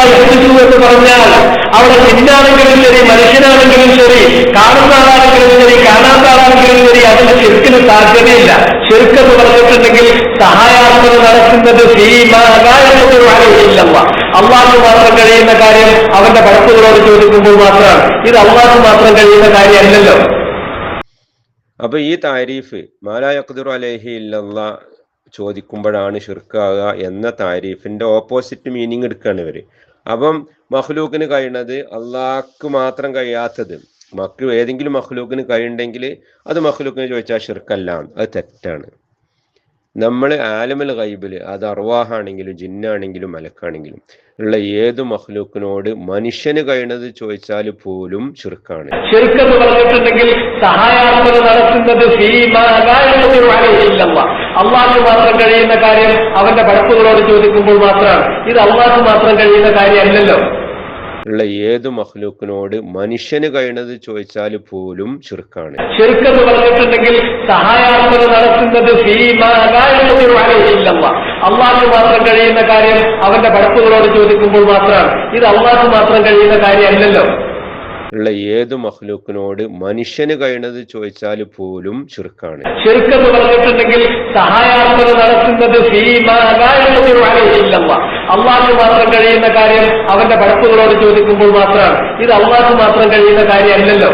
എന്ന് പറഞ്ഞാൽ അവിടെ ജിന്നാണെങ്കിലും ശരി, മനുഷ്യനാണെങ്കിലും ശരി, കാണുന്ന ആളാണെങ്കിലും ശരി, കാണാത്ത ആളാണെങ്കിലും ശരി, അതിന് ശിർക്കിന് സാധ്യതയില്ല. ശിർക്കെന്ന് പറഞ്ഞിട്ടുണ്ടെങ്കിൽ സഹായാത്മക നടത്തുന്നത് അള്ളാഹു മാത്രം കഴിയുന്ന കാര്യം അവന്റെ പടപ്പുകളോട് ചോദിക്കുമ്പോൾ മാത്രമാണ്. ഇത് അള്ളാഹു മാത്രം കഴിയുന്ന കാര്യമല്ലല്ലോ. അപ്പൊ ഈ താരീഫ് മാ ലാ യഖ്ദിറു അലൈഹി ഇല്ലല്ലാഹ് ചോദിക്കുമ്പോഴാണ് ഷിർക്കാകുക എന്ന താരീഫിന്റെ ഓപ്പോസിറ്റ് മീനിങ് എടുക്കുകയാണ് ഇവര്. അപ്പം മഖ്ലൂക്കിന് കഴിയുന്നത് അള്ളാഹ്ക്ക് മാത്രം കഴിയാത്തത് ഏതെങ്കിലും മഖ്ലൂക്കിന് കഴിയുണ്ടെങ്കിൽ അത് മഖ്ലൂക്കിന് ചോദിച്ചാൽ ഷിർക്കല്ല, അത് തെറ്റാണ്. നമ്മൾ ആലമുൽ ഗൈബിൽ അത് അർവാഹാണെങ്കിലും ജിന്നാണെങ്കിലും മലക്കാണെങ്കിലും ഉള്ള ഏതു മഖ്ലൂക്കിനോട് മനുഷ്യന് കഴിയുന്നത് ചോദിച്ചാൽ പോലും ഷിർക്കാണ്. ശിർക്കെന്ന് പറഞ്ഞിട്ടുണ്ടെങ്കിൽ സഹായാത്മക നടത്തുന്നത് അള്ളാഹു മാത്രം കഴിയുന്ന കാര്യം അവന്റെ പടപ്പുകളോട് ചോദിക്കുമ്പോൾ മാത്രമാണ്. ഇത് അള്ളാഹു മാത്രം കഴിയുന്ന കാര്യമല്ലല്ലോ. ഉള്ള ഏതു മഖ്ലൂക്കിനോട് മനുഷ്യന് കഴിയുന്നത് ചോദിച്ചാൽ പോലും ഷിർക്കാണ്. ശിർക്കെന്ന് പറഞ്ഞിട്ടുണ്ടെങ്കിൽ സഹായാത്മക നടത്തുന്നത് അള്ളാഹു മാത്രം കഴിയുന്ന കാര്യം അവന്റെ പടപ്പുകളോട് ചോദിക്കുമ്പോൾ മാത്രമാണ്. ഇത് അള്ളാഹു മാത്രം കഴിയുന്ന കാര്യമല്ലല്ലോ. ഉള്ള ഏതു മഖ്ലൂക്കിനോട് മനുഷ്യന് കഴിയുന്നത് ചോദിച്ചാൽ പോലും ഷിർക്കാണ്. ശിർക്കെന്ന് പറഞ്ഞിട്ടുണ്ടെങ്കിൽ സഹായാത്മക നടത്തുന്നത് അള്ളാഹു മാത്രം കഴിയുന്ന കാര്യം അവന്റെ പടപ്പുകളോട് ചോദിക്കുമ്പോൾ മാത്രമാണ്. ഇത് അള്ളാഹു മാത്രം കഴിയുന്ന കാര്യമല്ലല്ലോ.